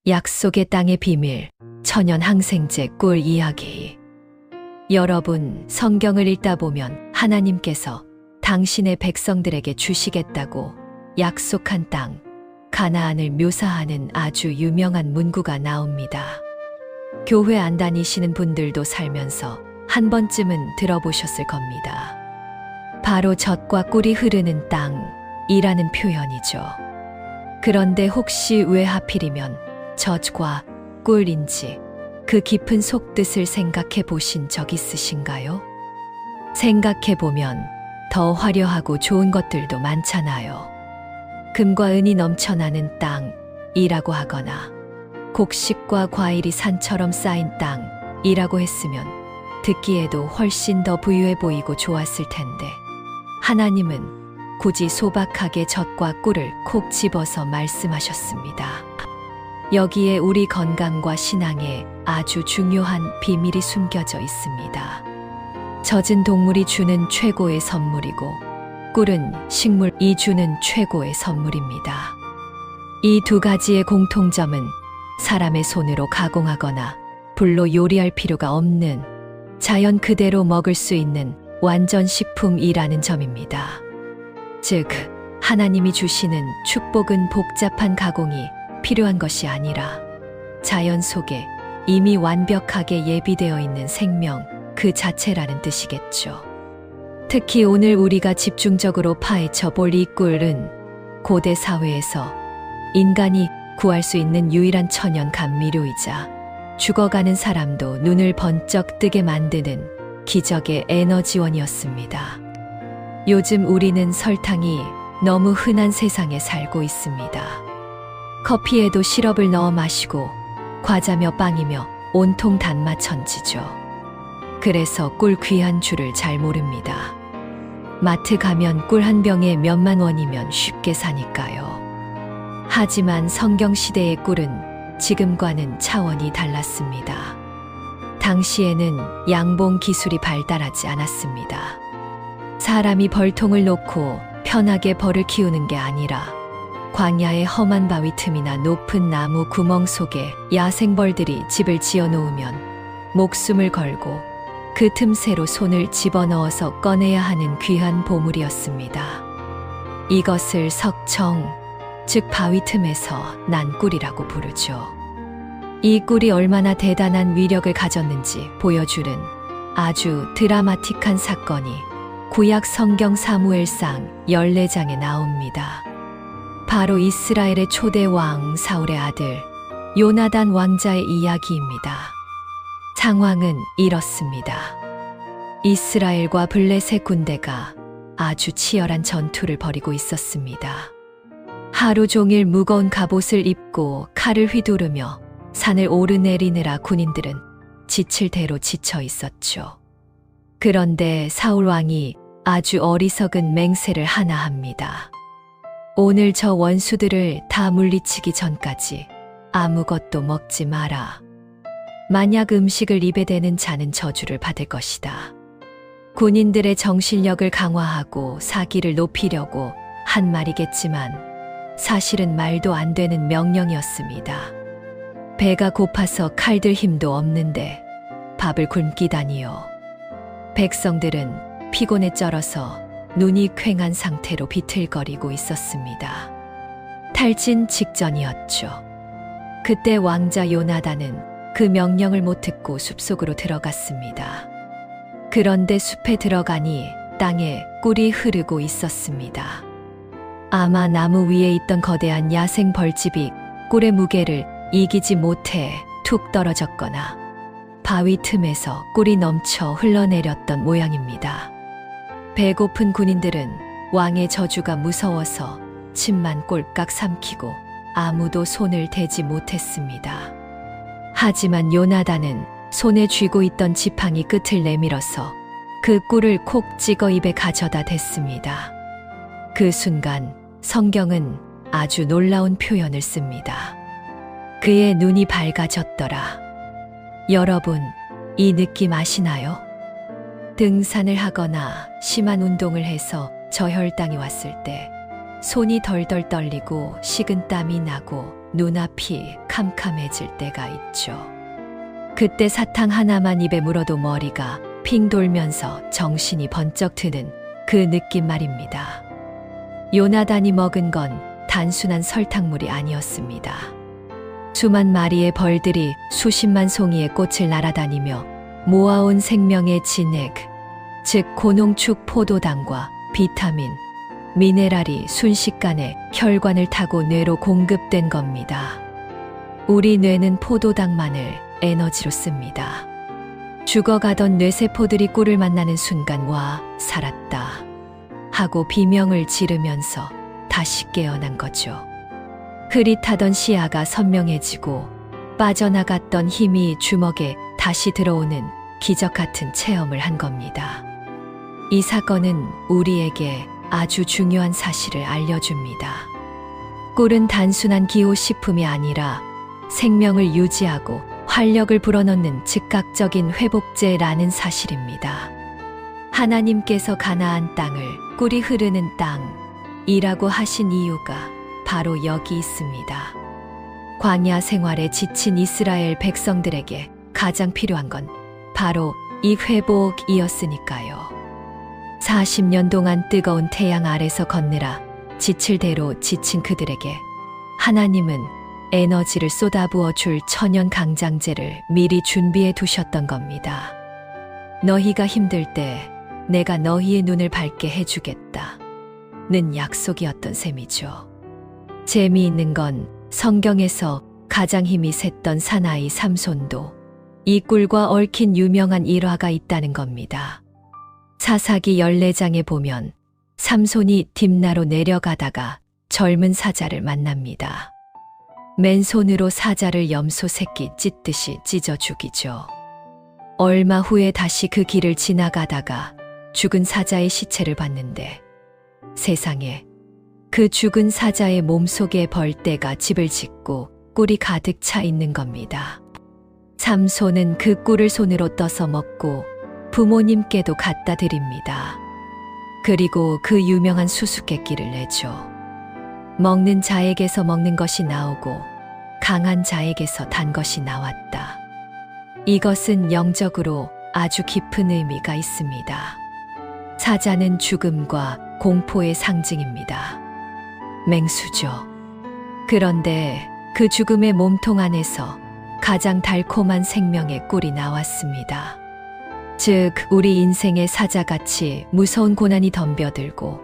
약속의 땅의 비밀, 천연 항생제 꿀 이야기. 여러분, 성경을 읽다 보면 하나님께서 당신의 백성들에게 주시겠다고 약속한 땅, 가나안을 묘사하는 아주 유명한 문구가 나옵니다. 교회 안 다니시는 분들도 살면서 한 번쯤은 들어보셨을 겁니다. 바로 젖과 꿀이 흐르는 땅이라는 표현이죠. 그런데 혹시 왜 하필이면 젖과 꿀인지 그 깊은 속뜻을 생각해 보신 적 있으신가요? 생각해 보면 더 화려하고 좋은 것들도 많잖아요. 금과 은이 넘쳐나는 땅이라고 하거나 곡식과 과일이 산처럼 쌓인 땅이라고 했으면 듣기에도 훨씬 더 부유해 보이고 좋았을 텐데 하나님은 굳이 소박하게 젖과 꿀을 콕 집어서 말씀하셨습니다. 여기에 우리 건강과 신앙에 아주 중요한 비밀이 숨겨져 있습니다. 젖은 동물이 주는 최고의 선물이고 꿀은 식물이 주는 최고의 선물입니다. 이 두 가지의 공통점은 사람의 손으로 가공하거나 불로 요리할 필요가 없는 자연 그대로 먹을 수 있는 완전 식품이라는 점입니다. 즉, 하나님이 주시는 축복은 복잡한 가공이 필요한 것이 아니라 자연 속에 이미 완벽하게 예비되어 있는 생명 그 자체라는 뜻이겠죠. 특히 오늘 우리가 집중적으로 파헤쳐 볼 이 꿀은 고대 사회에서 인간이 구할 수 있는 유일한 천연 감미료이자 죽어가는 사람도 눈을 번쩍 뜨게 만드는 기적의 에너지원이었습니다. 요즘 우리는 설탕이 너무 흔한 세상에 살고 있습니다. 커피에도 시럽을 넣어 마시고 과자며 빵이며 온통 단맛 천지죠. 그래서 꿀 귀한 줄을 잘 모릅니다. 마트 가면 꿀 한 병에 몇만 원이면 쉽게 사니까요. 하지만 성경시대의 꿀은 지금과는 차원이 달랐습니다. 당시에는 양봉 기술이 발달하지 않았습니다. 사람이 벌통을 놓고 편하게 벌을 키우는 게 아니라 광야의 험한 바위 틈이나 높은 나무 구멍 속에 야생벌들이 집을 지어 놓으면 목숨을 걸고 그 틈새로 손을 집어넣어서 꺼내야 하는 귀한 보물이었습니다. 이것을 석청, 즉 바위 틈에서 난 꿀이라고 부르죠. 이 꿀이 얼마나 대단한 위력을 가졌는지 보여주는 아주 드라마틱한 사건이 구약 성경 사무엘상 14장에 나옵니다. 바로 이스라엘의 초대 왕 사울의 아들 요나단 왕자의 이야기입니다. 상황은 이렇습니다. 이스라엘과 블레셋 군대가 아주 치열한 전투를 벌이고 있었습니다. 하루 종일 무거운 갑옷을 입고 칼을 휘두르며 산을 오르내리느라 군인들은 지칠 대로 지쳐 있었죠. 그런데 사울 왕이 아주 어리석은 맹세를 하나 합니다. 오늘 저 원수들을 다 물리치기 전까지 아무것도 먹지 마라. 만약 음식을 입에 대는 자는 저주를 받을 것이다. 군인들의 정신력을 강화하고 사기를 높이려고 한 말이겠지만 사실은 말도 안 되는 명령이었습니다. 배가 고파서 칼들 힘도 없는데 밥을 굶기다니요. 백성들은 피곤에 쩔어서 눈이 퀭한 상태로 비틀거리고 있었습니다. 탈진 직전이었죠. 그때 왕자 요나단은 그 명령을 못 듣고 숲속으로 들어갔습니다. 그런데 숲에 들어가니 땅에 꿀이 흐르고 있었습니다. 아마 나무 위에 있던 거대한 야생 벌집이 꿀의 무게를 이기지 못해 툭 떨어졌거나 바위 틈에서 꿀이 넘쳐 흘러내렸던 모양입니다. 배고픈 군인들은 왕의 저주가 무서워서 침만 꼴깍 삼키고 아무도 손을 대지 못했습니다. 하지만 요나단은 손에 쥐고 있던 지팡이 끝을 내밀어서 그 꿀을 콕 찍어 입에 가져다 댔습니다. 그 순간 성경은 아주 놀라운 표현을 씁니다. 그의 눈이 밝아졌더라. 여러분, 이 느낌 아시나요? 등산을 하거나 심한 운동을 해서 저혈당이 왔을 때 손이 덜덜 떨리고 식은땀이 나고 눈앞이 캄캄해질 때가 있죠. 그때 사탕 하나만 입에 물어도 머리가 핑 돌면서 정신이 번쩍 드는 그 느낌 말입니다. 요나단이 먹은 건 단순한 설탕물이 아니었습니다. 수만 마리의 벌들이 수십만 송이의 꽃을 날아다니며 모아온 생명의 진액, 즉 고농축 포도당과 비타민, 미네랄이 순식간에 혈관을 타고 뇌로 공급된 겁니다. 우리 뇌는 포도당만을 에너지로 씁니다. 죽어가던 뇌세포들이 꿀을 만나는 순간 와, 살았다 하고 비명을 지르면서 다시 깨어난 거죠. 흐릿하던 시야가 선명해지고 빠져나갔던 힘이 주먹에 다시 들어오는 기적 같은 체험을 한 겁니다. 이 사건은 우리에게 아주 중요한 사실을 알려줍니다. 꿀은 단순한 기호식품이 아니라 생명을 유지하고 활력을 불어넣는 즉각적인 회복제라는 사실입니다. 하나님께서 가나안 땅을 꿀이 흐르는 땅이라고 하신 이유가 바로 여기 있습니다. 광야 생활에 지친 이스라엘 백성들에게 가장 필요한 건 바로 이 회복이었으니까요. 40년 동안 뜨거운 태양 아래서 걷느라 지칠 대로 지친 그들에게 하나님은 에너지를 쏟아부어 줄 천연 강장제를 미리 준비해 두셨던 겁니다. 너희가 힘들 때 내가 너희의 눈을 밝게 해주겠다 는 약속이었던 셈이죠. 재미있는 건 성경에서 가장 힘이 셌던 사나이 삼손도 이 꿀과 얽힌 유명한 일화가 있다는 겁니다. 사사기 14장에 보면 삼손이 딥나로 내려가다가 젊은 사자를 만납니다. 맨손으로 사자를 염소 새끼 찢듯이 찢어 죽이죠. 얼마 후에 다시 그 길을 지나가다가 죽은 사자의 시체를 봤는데 세상에 그 죽은 사자의 몸속에 벌떼가 집을 짓고 꿀이 가득 차 있는 겁니다. 삼손은 그 꿀을 손으로 떠서 먹고 부모님께도 갖다 드립니다. 그리고 그 유명한 수수께끼를 내죠. 먹는 자에게서 먹는 것이 나오고 강한 자에게서 단 것이 나왔다. 이것은 영적으로 아주 깊은 의미가 있습니다. 사자는 죽음과 공포의 상징입니다. 맹수죠. 그런데 그 죽음의 몸통 안에서 가장 달콤한 생명의 꿀이 나왔습니다. 즉, 우리 인생의 사자같이 무서운 고난이 덤벼들고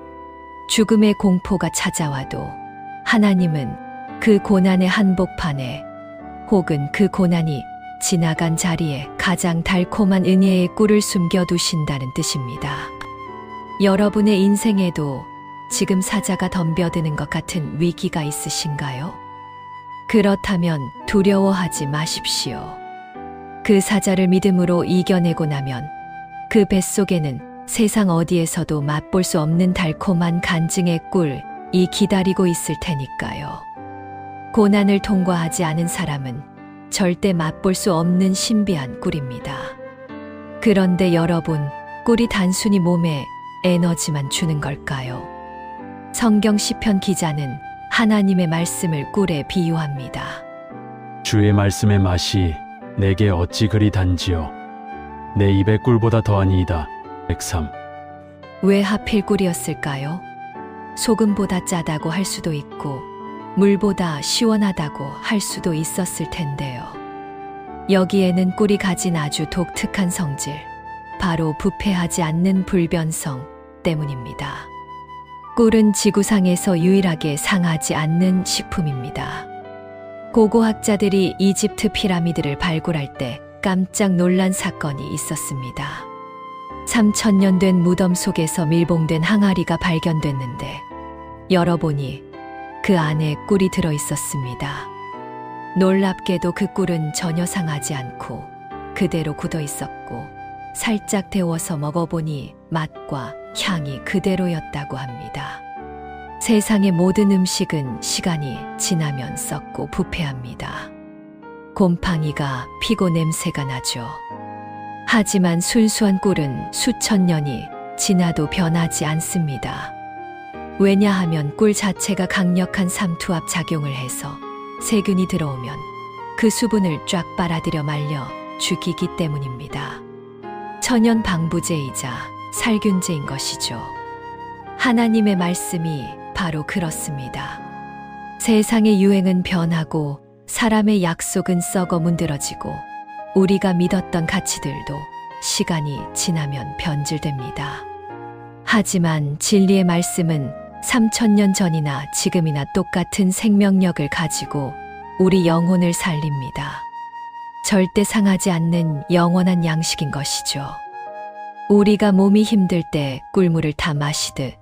죽음의 공포가 찾아와도 하나님은 그 고난의 한복판에 혹은 그 고난이 지나간 자리에 가장 달콤한 은혜의 꿀을 숨겨두신다는 뜻입니다. 여러분의 인생에도 지금 사자가 덤벼드는 것 같은 위기가 있으신가요? 그렇다면 두려워하지 마십시오. 그 사자를 믿음으로 이겨내고 나면 그 뱃속에는 세상 어디에서도 맛볼 수 없는 달콤한 간증의 꿀이 기다리고 있을 테니까요. 고난을 통과하지 않은 사람은 절대 맛볼 수 없는 신비한 꿀입니다. 그런데 여러분, 꿀이 단순히 몸에 에너지만 주는 걸까요? 성경 시편 기자는 하나님의 말씀을 꿀에 비유합니다. 주의 말씀의 맛이 내게 어찌 그리 단지요. 내 입의 꿀보다 더하니이다. 103. 왜 하필 꿀이었을까요? 소금보다 짜다고 할 수도 있고 물보다 시원하다고 할 수도 있었을 텐데요. 여기에는 꿀이 가진 아주 독특한 성질, 바로 부패하지 않는 불변성 때문입니다. 꿀은 지구상에서 유일하게 상하지 않는 식품입니다. 고고학자들이 이집트 피라미드를 발굴할 때 깜짝 놀란 사건이 있었습니다. 3000년 된 무덤 속에서 밀봉된 항아리가 발견됐는데 열어보니 그 안에 꿀이 들어 있었습니다. 놀랍게도 그 꿀은 전혀 상하지 않고 그대로 굳어 있었고 살짝 데워서 먹어보니 맛과 향이 그대로였다고 합니다. 세상의 모든 음식은 시간이 지나면 썩고 부패합니다. 곰팡이가 피고 냄새가 나죠. 하지만 순수한 꿀은 수천 년이 지나도 변하지 않습니다. 왜냐하면 꿀 자체가 강력한 삼투압 작용을 해서 세균이 들어오면 그 수분을 쫙 빨아들여 말려 죽이기 때문입니다. 천연 방부제이자 살균제인 것이죠. 하나님의 말씀이 바로 그렇습니다. 세상의 유행은 변하고 사람의 약속은 썩어 문드러지고 우리가 믿었던 가치들도 시간이 지나면 변질됩니다. 하지만 진리의 말씀은 3000년 전이나 지금이나 똑같은 생명력을 가지고 우리 영혼을 살립니다. 절대 상하지 않는 영원한 양식인 것이죠. 우리가 몸이 힘들 때 꿀물을 타 마시듯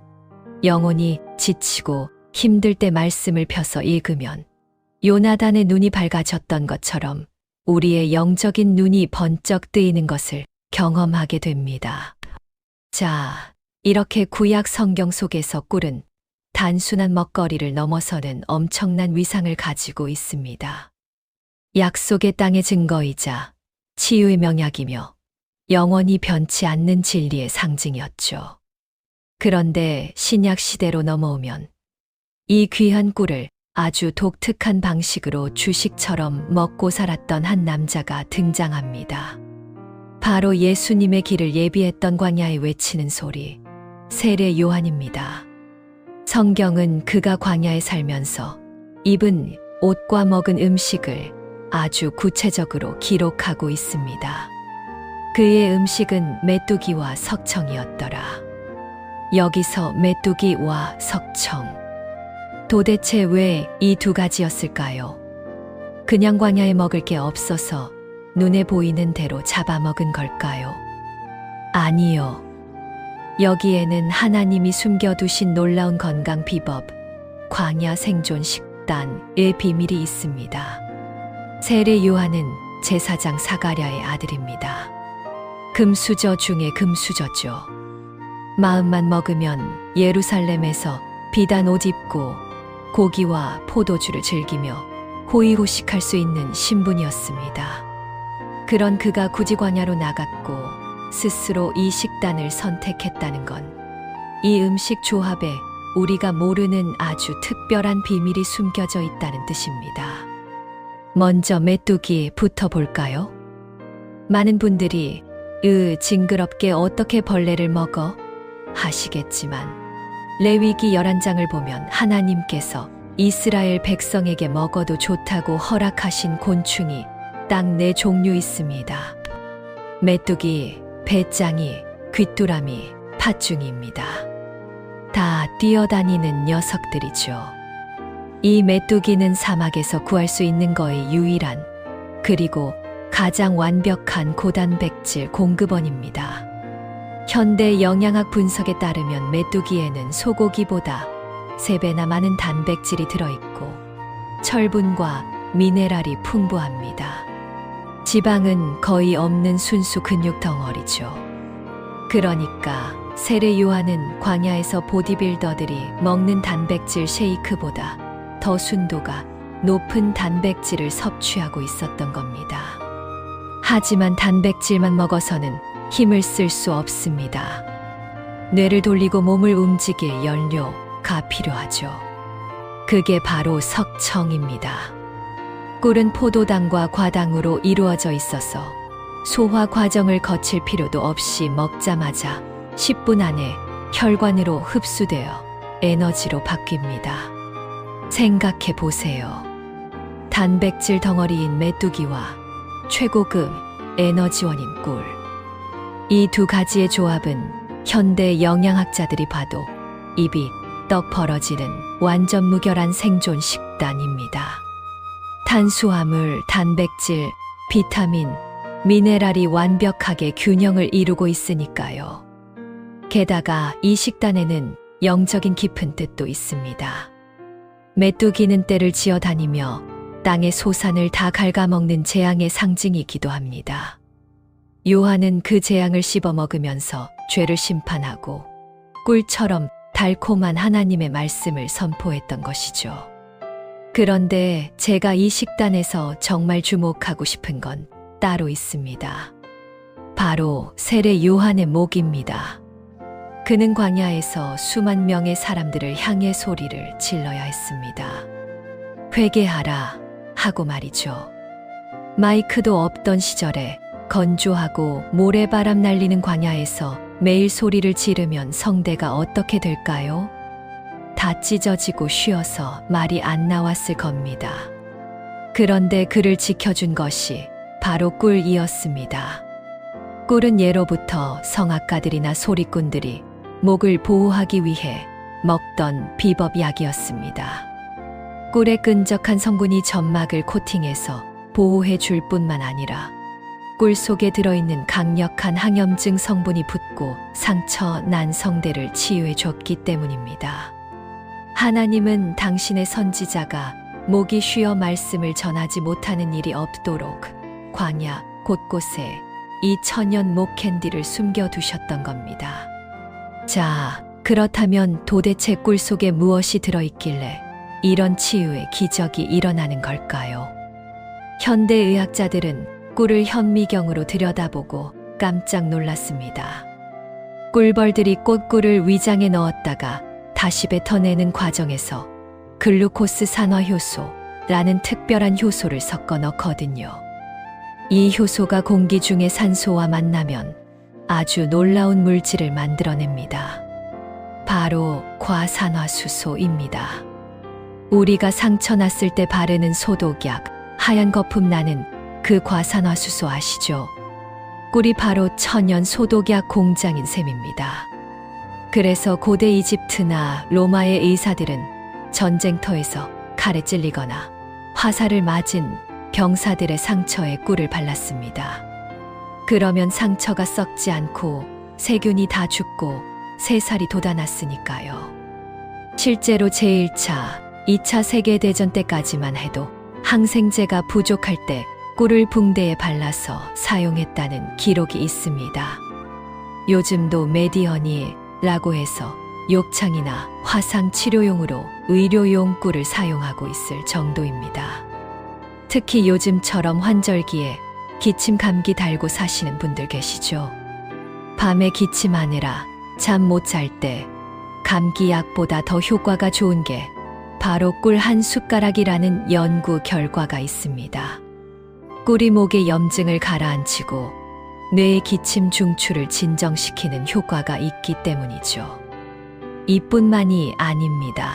영혼이 지치고 힘들 때 말씀을 펴서 읽으면 요나단의 눈이 밝아졌던 것처럼 우리의 영적인 눈이 번쩍 뜨이는 것을 경험하게 됩니다. 자, 이렇게 구약 성경 속에서 꿀은 단순한 먹거리를 넘어서는 엄청난 위상을 가지고 있습니다. 약속의 땅의 증거이자 치유의 명약이며 영원히 변치 않는 진리의 상징이었죠. 그런데 신약 시대로 넘어오면 이 귀한 꿀을 아주 독특한 방식으로 주식처럼 먹고 살았던 한 남자가 등장합니다. 바로 예수님의 길을 예비했던 광야에 외치는 소리, 세례 요한입니다. 성경은 그가 광야에 살면서 입은 옷과 먹은 음식을 아주 구체적으로 기록하고 있습니다. 그의 음식은 메뚜기와 석청이었더라. 여기서 메뚜기와 석청. 도대체 왜 이 두 가지였을까요? 그냥 광야에 먹을 게 없어서 눈에 보이는 대로 잡아먹은 걸까요? 아니요. 여기에는 하나님이 숨겨두신 놀라운 건강 비법, 광야 생존 식단의 비밀이 있습니다. 세례 요한은 제사장 사가랴의 아들입니다. 금수저 중에 금수저죠. 마음만 먹으면 예루살렘에서 비단 옷 입고 고기와 포도주를 즐기며 호의호식할 수 있는 신분이었습니다. 그런 그가 굳이 광야로 나갔고 스스로 이 식단을 선택했다는 건 이 음식 조합에 우리가 모르는 아주 특별한 비밀이 숨겨져 있다는 뜻입니다. 먼저 메뚜기부터 볼까요? 많은 분들이 징그럽게 어떻게 벌레를 먹어? 하시겠지만 레위기 11장을 보면 하나님께서 이스라엘 백성에게 먹어도 좋다고 허락하신 곤충이 딱 4종류 있습니다. 메뚜기, 배짱이, 귀뚜라미, 팥중이입니다. 다 뛰어다니는 녀석들이죠. 이 메뚜기는 사막에서 구할 수 있는 거의 유일한 그리고 가장 완벽한 고단백질 공급원입니다. 현대 영양학 분석에 따르면 메뚜기에는 소고기보다 3배나 많은 단백질이 들어있고 철분과 미네랄이 풍부합니다. 지방은 거의 없는 순수 근육 덩어리죠. 그러니까 세례 요한은 광야에서 보디빌더들이 먹는 단백질 쉐이크보다 더 순도가 높은 단백질을 섭취하고 있었던 겁니다. 하지만 단백질만 먹어서는 힘을 쓸 수 없습니다. 뇌를 돌리고 몸을 움직일 연료가 필요하죠. 그게 바로 석청입니다. 꿀은 포도당과 과당으로 이루어져 있어서 소화 과정을 거칠 필요도 없이 먹자마자 10분 안에 혈관으로 흡수되어 에너지로 바뀝니다. 생각해 보세요. 단백질 덩어리인 메뚜기와 최고급 에너지원인 꿀. 이 두 가지의 조합은 현대 영양학자들이 봐도 입이 떡 벌어지는 완전 무결한 생존 식단입니다. 탄수화물, 단백질, 비타민, 미네랄이 완벽하게 균형을 이루고 있으니까요. 게다가 이 식단에는 영적인 깊은 뜻도 있습니다. 메뚜기는 떼를 지어 다니며 땅의 소산을 다 갉아먹는 재앙의 상징이기도 합니다. 요한은 그 재앙을 씹어 먹으면서 죄를 심판하고 꿀처럼 달콤한 하나님의 말씀을 선포했던 것이죠. 그런데 제가 이 식단에서 정말 주목하고 싶은 건 따로 있습니다. 바로 세례 요한의 목입니다. 그는 광야에서 수만 명의 사람들을 향해 소리를 질러야 했습니다. 회개하라, 하고 말이죠. 마이크도 없던 시절에 건조하고 모래바람 날리는 광야에서 매일 소리를 지르면 성대가 어떻게 될까요? 다 찢어지고 쉬어서 말이 안 나왔을 겁니다. 그런데 그를 지켜준 것이 바로 꿀이었습니다. 꿀은 예로부터 성악가들이나 소리꾼들이 목을 보호하기 위해 먹던 비법약이었습니다. 꿀의 끈적한 성분이 점막을 코팅해서 보호해 줄 뿐만 아니라 꿀 속에 들어있는 강력한 항염증 성분이 붙고 상처 난 성대를 치유해 줬기 때문입니다. 하나님은 당신의 선지자가 목이 쉬어 말씀을 전하지 못하는 일이 없도록 광야 곳곳에 이 천연 목 캔디를 숨겨두셨던 겁니다. 자, 그렇다면 도대체 꿀 속에 무엇이 들어있길래 이런 치유의 기적이 일어나는 걸까요? 현대의학자들은 꿀을 현미경으로 들여다보고 깜짝 놀랐습니다. 꿀벌들이 꽃꿀을 위장에 넣었다가 다시 뱉어내는 과정에서 글루코스 산화효소라는 특별한 효소를 섞어 넣거든요. 이 효소가 공기 중의 산소와 만나면 아주 놀라운 물질을 만들어냅니다. 바로 과산화수소입니다. 우리가 상처 났을 때 바르는 소독약, 하얀 거품 나는 그 과산화수소 아시죠? 꿀이 바로 천연 소독약 공장인 셈입니다. 그래서 고대 이집트나 로마의 의사들은 전쟁터에서 칼에 찔리거나 화살을 맞은 병사들의 상처에 꿀을 발랐습니다. 그러면 상처가 썩지 않고 세균이 다 죽고 새살이 돋아났으니까요. 실제로 제1차, 2차 세계대전 때까지만 해도 항생제가 부족할 때 꿀을 붕대에 발라서 사용했다는 기록이 있습니다. 요즘도 메디어니라고 해서 욕창이나 화상 치료용으로 의료용 꿀을 사용하고 있을 정도입니다. 특히 요즘처럼 환절기에 기침 감기 달고 사시는 분들 계시죠? 밤에 기침하느라 잠 못 잘 때 감기약보다 더 효과가 좋은 게 바로 꿀 한 숟가락이라는 연구 결과가 있습니다. 꿀이 목의 염증을 가라앉히고 뇌의 기침 중추를 진정시키는 효과가 있기 때문이죠. 이뿐만이 아닙니다.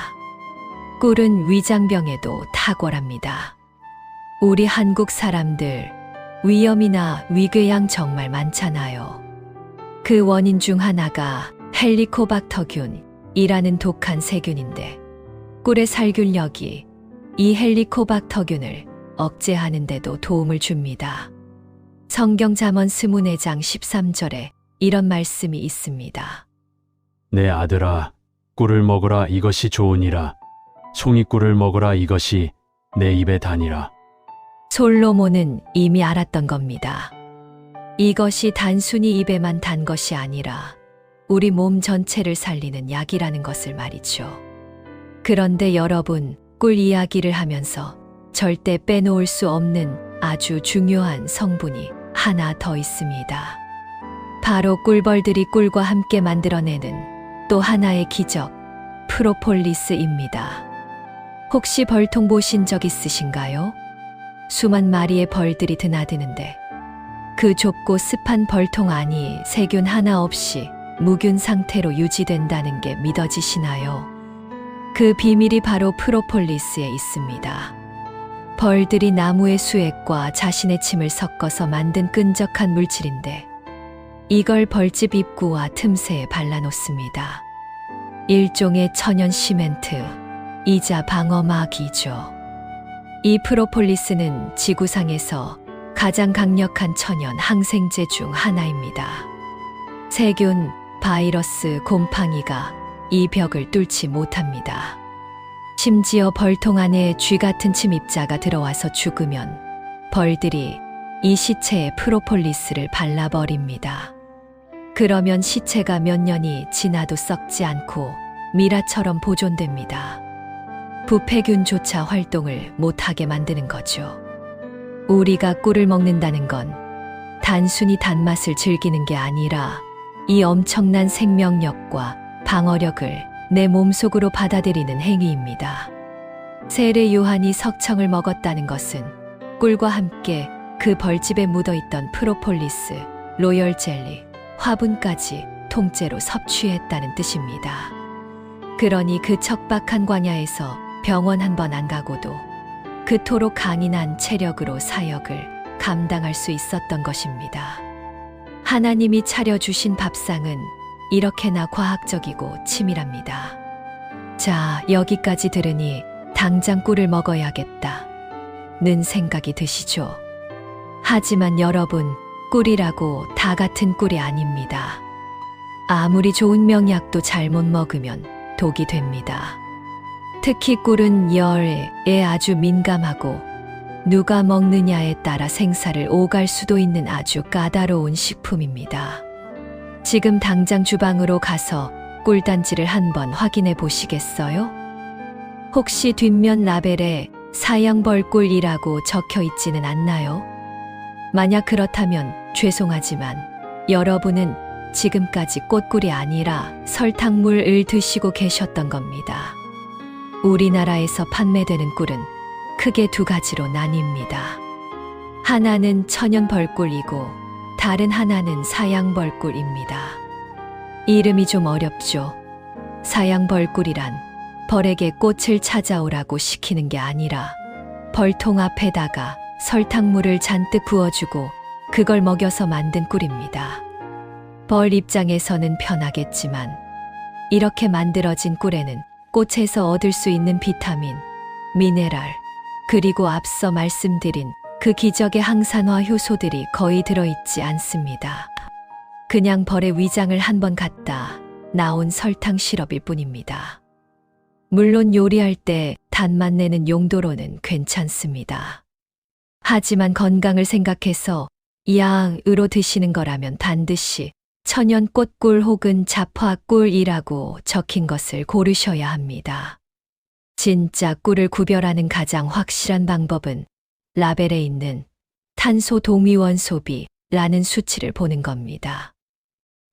꿀은 위장병에도 탁월합니다. 우리 한국 사람들 위염이나 위궤양 정말 많잖아요. 그 원인 중 하나가 헬리코박터균이라는 독한 세균인데 꿀의 살균력이 이 헬리코박터균을 억제하는 데도 도움을 줍니다. 성경 잠언 스문의 장 13절에 이런 말씀이 있습니다. 내 아들아, 꿀을 먹으라 이것이 좋으니라. 송이꿀을 먹으라 이것이 내 입에 다니라. 솔로몬은 이미 알았던 겁니다. 이것이 단순히 입에만 단 것이 아니라 우리 몸 전체를 살리는 약이라는 것을 말이죠. 그런데 여러분, 꿀 이야기를 하면서 절대 빼놓을 수 없는 아주 중요한 성분이 하나 더 있습니다. 바로 꿀벌들이 꿀과 함께 만들어내는 또 하나의 기적, 프로폴리스입니다. 혹시 벌통 보신 적 있으신가요? 수만 마리의 벌들이 드나드는데 그 좁고 습한 벌통 안이 세균 하나 없이 무균 상태로 유지된다는 게 믿어지시나요? 그 비밀이 바로 프로폴리스에 있습니다. 벌들이 나무의 수액과 자신의 침을 섞어서 만든 끈적한 물질인데 이걸 벌집 입구와 틈새에 발라놓습니다. 일종의 천연 시멘트이자 방어막이죠. 이 프로폴리스는 지구상에서 가장 강력한 천연 항생제 중 하나입니다. 세균, 바이러스, 곰팡이가 이 벽을 뚫지 못합니다. 심지어 벌통 안에 쥐 같은 침입자가 들어와서 죽으면 벌들이 이 시체에 프로폴리스를 발라버립니다. 그러면 시체가 몇 년이 지나도 썩지 않고 미라처럼 보존됩니다. 부패균조차 활동을 못하게 만드는 거죠. 우리가 꿀을 먹는다는 건 단순히 단맛을 즐기는 게 아니라 이 엄청난 생명력과 방어력을 내 몸속으로 받아들이는 행위입니다. 세례 요한이 석청을 먹었다는 것은 꿀과 함께 그 벌집에 묻어있던 프로폴리스, 로열 젤리, 화분까지 통째로 섭취했다는 뜻입니다. 그러니 그 척박한 광야에서 병원 한 번 안 가고도 그토록 강인한 체력으로 사역을 감당할 수 있었던 것입니다. 하나님이 차려주신 밥상은 이렇게나 과학적이고 치밀합니다. 자, 여기까지 들으니 당장 꿀을 먹어야겠다 는 생각이 드시죠? 하지만 여러분, 꿀이라고 다 같은 꿀이 아닙니다. 아무리 좋은 명약도 잘못 먹으면 독이 됩니다. 특히 꿀은 열에 아주 민감하고 누가 먹느냐에 따라 생사를 오갈 수도 있는 아주 까다로운 식품입니다. 지금 당장 주방으로 가서 꿀단지를 한번 확인해 보시겠어요? 혹시 뒷면 라벨에 사양벌꿀이라고 적혀 있지는 않나요? 만약 그렇다면 죄송하지만 여러분은 지금까지 꽃꿀이 아니라 설탕물을 드시고 계셨던 겁니다. 우리나라에서 판매되는 꿀은 크게 두 가지로 나뉩니다. 하나는 천연벌꿀이고 다른 하나는 사양벌꿀입니다. 이름이 좀 어렵죠? 사양벌꿀이란 벌에게 꽃을 찾아오라고 시키는 게 아니라 벌통 앞에다가 설탕물을 잔뜩 부어주고 그걸 먹여서 만든 꿀입니다. 벌 입장에서는 편하겠지만 이렇게 만들어진 꿀에는 꽃에서 얻을 수 있는 비타민, 미네랄, 그리고 앞서 말씀드린 그 기적의 항산화 효소들이 거의 들어있지 않습니다. 그냥 벌의 위장을 한번 갖다 나온 설탕 시럽일 뿐입니다. 물론 요리할 때 단맛 내는 용도로는 괜찮습니다. 하지만 건강을 생각해서 양으로 드시는 거라면 반드시 천연 꽃꿀 혹은 자화꿀이라고 적힌 것을 고르셔야 합니다. 진짜 꿀을 구별하는 가장 확실한 방법은 라벨에 있는 탄소 동위원소비라는 수치를 보는 겁니다.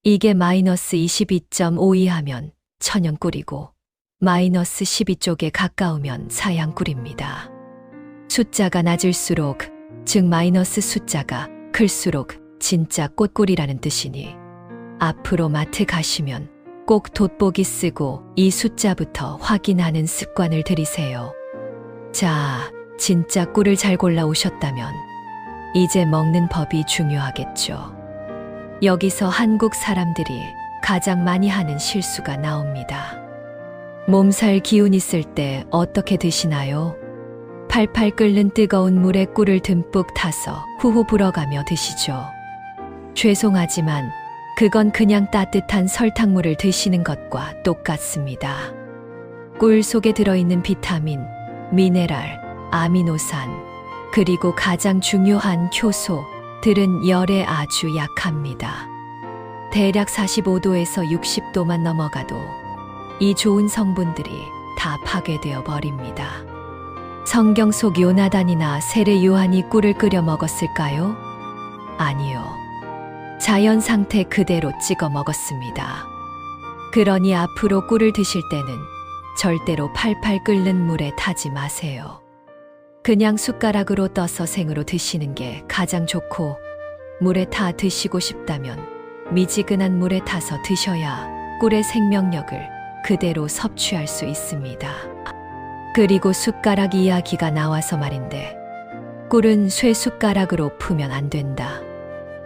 이게 마이너스 22.52 하면 천연꿀이고 마이너스 12쪽에 가까우면 사양꿀입니다. 숫자가 낮을수록, 즉 마이너스 숫자가 클수록 진짜 꽃꿀이라는 뜻이니 앞으로 마트 가시면 꼭 돋보기 쓰고 이 숫자부터 확인하는 습관을 들이세요. 자, 진짜 꿀을 잘 골라오셨다면 이제 먹는 법이 중요하겠죠. 여기서 한국 사람들이 가장 많이 하는 실수가 나옵니다. 몸살 기운 있을 때 어떻게 드시나요? 팔팔 끓는 뜨거운 물에 꿀을 듬뿍 타서 후후 불어가며 드시죠. 죄송하지만 그건 그냥 따뜻한 설탕물을 드시는 것과 똑같습니다. 꿀 속에 들어있는 비타민, 미네랄, 아미노산, 그리고 가장 중요한 효소들은 열에 아주 약합니다. 대략 45도에서 60도만 넘어가도 이 좋은 성분들이 다 파괴되어 버립니다. 성경 속 요나단이나 세례 요한이 꿀을 끓여 먹었을까요? 아니요. 자연 상태 그대로 찍어 먹었습니다. 그러니 앞으로 꿀을 드실 때는 절대로 팔팔 끓는 물에 타지 마세요. 그냥 숟가락으로 떠서 생으로 드시는 게 가장 좋고, 물에 타 드시고 싶다면 미지근한 물에 타서 드셔야 꿀의 생명력을 그대로 섭취할 수 있습니다. 그리고 숟가락 이야기가 나와서 말인데, 꿀은 쇠숟가락으로 푸면 안 된다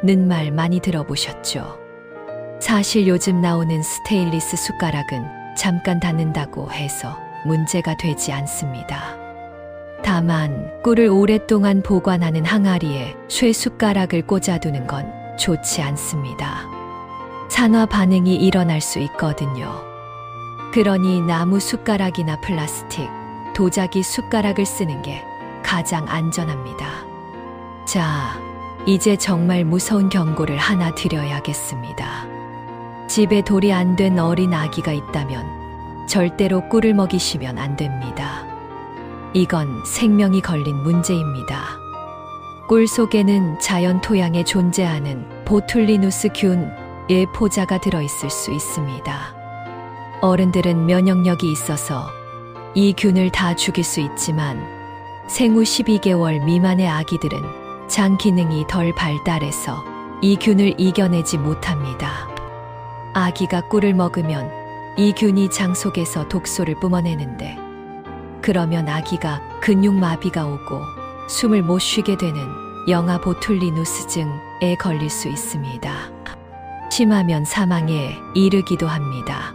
는 말 많이 들어보셨죠? 사실 요즘 나오는 스테인리스 숟가락은 잠깐 닿는다고 해서 문제가 되지 않습니다. 다만 꿀을 오랫동안 보관하는 항아리에 쇠숟가락을 꽂아두는 건 좋지 않습니다. 산화 반응이 일어날 수 있거든요. 그러니 나무 숟가락이나 플라스틱, 도자기 숟가락을 쓰는 게 가장 안전합니다. 자, 이제 정말 무서운 경고를 하나 드려야겠습니다. 집에 돌이 안 된 어린 아기가 있다면 절대로 꿀을 먹이시면 안 됩니다. 이건 생명이 걸린 문제입니다. 꿀 속에는 자연 토양에 존재하는 보툴리누스 균의 포자가 들어있을 수 있습니다. 어른들은 면역력이 있어서 이 균을 다 죽일 수 있지만 생후 12개월 미만의 아기들은 장 기능이 덜 발달해서 이 균을 이겨내지 못합니다. 아기가 꿀을 먹으면 이 균이 장 속에서 독소를 뿜어내는데 그러면 아기가 근육마비가 오고 숨을 못 쉬게 되는 영아 보툴리누스증에 걸릴 수 있습니다. 심하면 사망에 이르기도 합니다.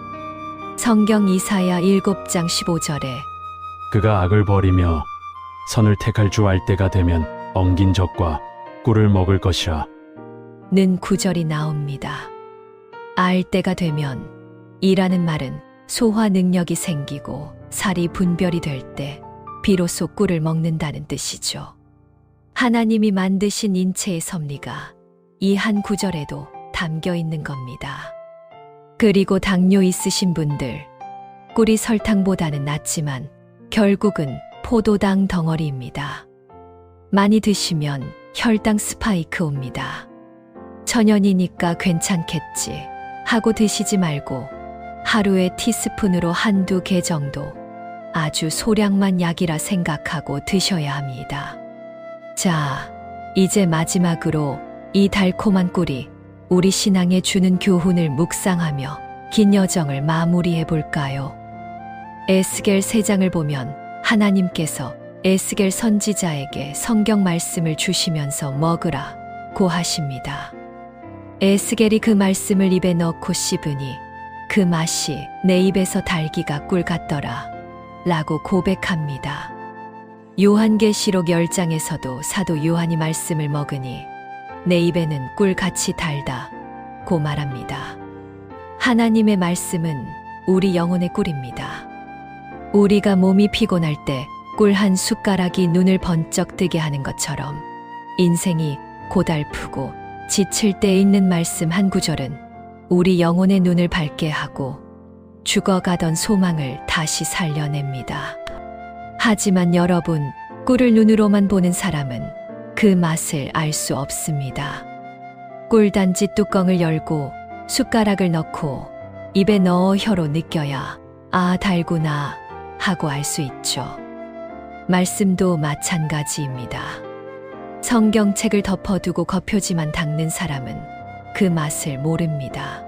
성경 이사야 7장 15절에 그가 악을 버리며 선을 택할 주 알 때가 되면 엉긴 젖과 꿀을 먹을 것이라. 는 구절이 나옵니다. 알 때가 되면 이라는 말은 소화 능력이 생기고 살이 분별이 될 때 비로소 꿀을 먹는다는 뜻이죠. 하나님이 만드신 인체의 섭리가 이 한 구절에도 담겨 있는 겁니다. 그리고 당뇨 있으신 분들, 꿀이 설탕보다는 낫지만 결국은 포도당 덩어리입니다. 많이 드시면 혈당 스파이크 옵니다. 천연이니까 괜찮겠지 하고 드시지 말고 하루에 티스푼으로 한두 개 정도 아주 소량만 약이라 생각하고 드셔야 합니다. 자, 이제 마지막으로 이 달콤한 꿀이 우리 신앙에 주는 교훈을 묵상하며 긴 여정을 마무리해 볼까요? 에스겔 3장을 보면 하나님께서 에스겔 선지자에게 성경 말씀을 주시면서 먹으라 고 하십니다. 에스겔이 그 말씀을 입에 넣고 씹으니 그 맛이 내 입에서 달기가 꿀 같더라 라고 고백합니다. 요한계시록 10장에서도 사도 요한이 말씀을 먹으니 내 입에는 꿀같이 달다 고 말합니다. 하나님의 말씀은 우리 영혼의 꿀입니다. 우리가 몸이 피곤할 때 꿀 한 숟가락이 눈을 번쩍 뜨게 하는 것처럼 인생이 고달프고 지칠 때 읽는 말씀 한 구절은 우리 영혼의 눈을 밝게 하고 죽어가던 소망을 다시 살려냅니다. 하지만 여러분, 꿀을 눈으로만 보는 사람은 그 맛을 알 수 없습니다. 꿀단지 뚜껑을 열고 숟가락을 넣고 입에 넣어 혀로 느껴야 아, 달구나 하고 알 수 있죠. 말씀도 마찬가지입니다. 성경책을 덮어두고 겉표지만 닦는 사람은 그 맛을 모릅니다.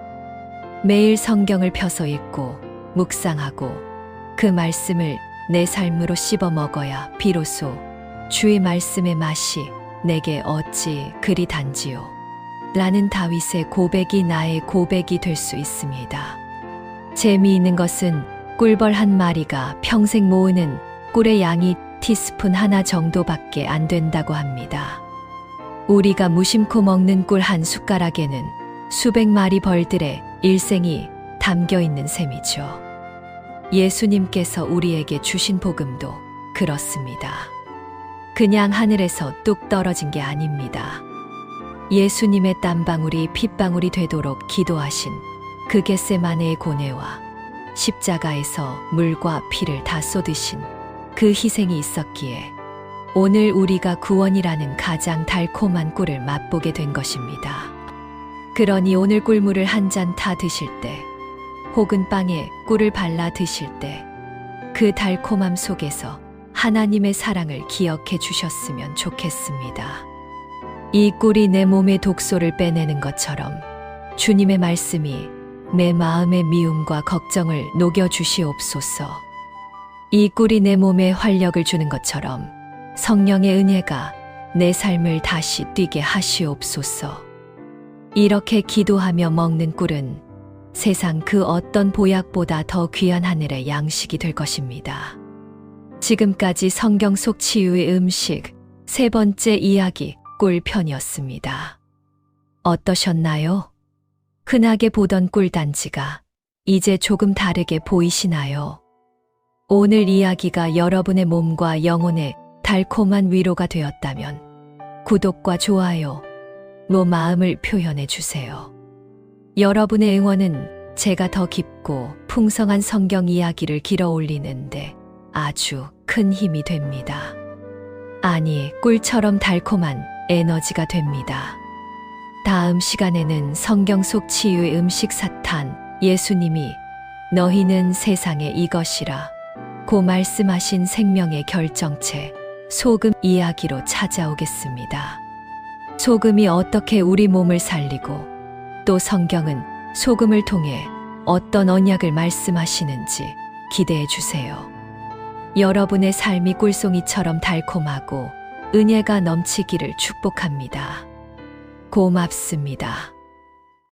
매일 성경을 펴서 읽고 묵상하고 그 말씀을 내 삶으로 씹어 먹어야 비로소 주의 말씀의 맛이 내게 어찌 그리 단지요 라는 다윗의 고백이 나의 고백이 될 수 있습니다. 재미있는 것은 꿀벌 한 마리가 평생 모으는 꿀의 양이 티스푼 하나 정도밖에 안 된다고 합니다. 우리가 무심코 먹는 꿀 한 숟가락에는 수백 마리 벌들의 일생이 담겨 있는 셈이죠. 예수님께서 우리에게 주신 복음도 그렇습니다. 그냥 하늘에서 뚝 떨어진 게 아닙니다. 예수님의 땀방울이 핏방울이 되도록 기도하신 그 겟세마네의 고뇌와 십자가에서 물과 피를 다 쏟으신 그 희생이 있었기에 오늘 우리가 구원이라는 가장 달콤한 꿀을 맛보게 된 것입니다. 그러니 오늘 꿀물을 한 잔 타 드실 때 혹은 빵에 꿀을 발라 드실 때 그 달콤함 속에서 하나님의 사랑을 기억해 주셨으면 좋겠습니다. 이 꿀이 내 몸의 독소를 빼내는 것처럼 주님의 말씀이 내 마음의 미움과 걱정을 녹여주시옵소서. 이 꿀이 내 몸에 활력을 주는 것처럼 성령의 은혜가 내 삶을 다시 뛰게 하시옵소서. 이렇게 기도하며 먹는 꿀은 세상 그 어떤 보약보다 더 귀한 하늘의 양식이 될 것입니다. 지금까지 성경 속 치유의 음식 3번째 이야기 꿀편이었습니다. 어떠셨나요? 흔하게 보던 꿀단지가 이제 조금 다르게 보이시나요? 오늘 이야기가 여러분의 몸과 영혼에 달콤한 위로가 되었다면 구독과 좋아요, 마음을 표현해 주세요. 여러분의 응원은 제가 더 깊고 풍성한 성경 이야기를 길어 올리는데 아주 큰 힘이 됩니다. 아니, 꿀처럼 달콤한 에너지가 됩니다. 다음 시간에는 성경 속 치유의 음식 사탄 예수님이 너희는 세상의 이것이라 고 말씀하신 생명의 결정체, 소금 이야기로 찾아오겠습니다. 소금이 어떻게 우리 몸을 살리고 또 성경은 소금을 통해 어떤 언약을 말씀하시는지 기대해 주세요. 여러분의 삶이 꿀송이처럼 달콤하고 은혜가 넘치기를 축복합니다. 고맙습니다.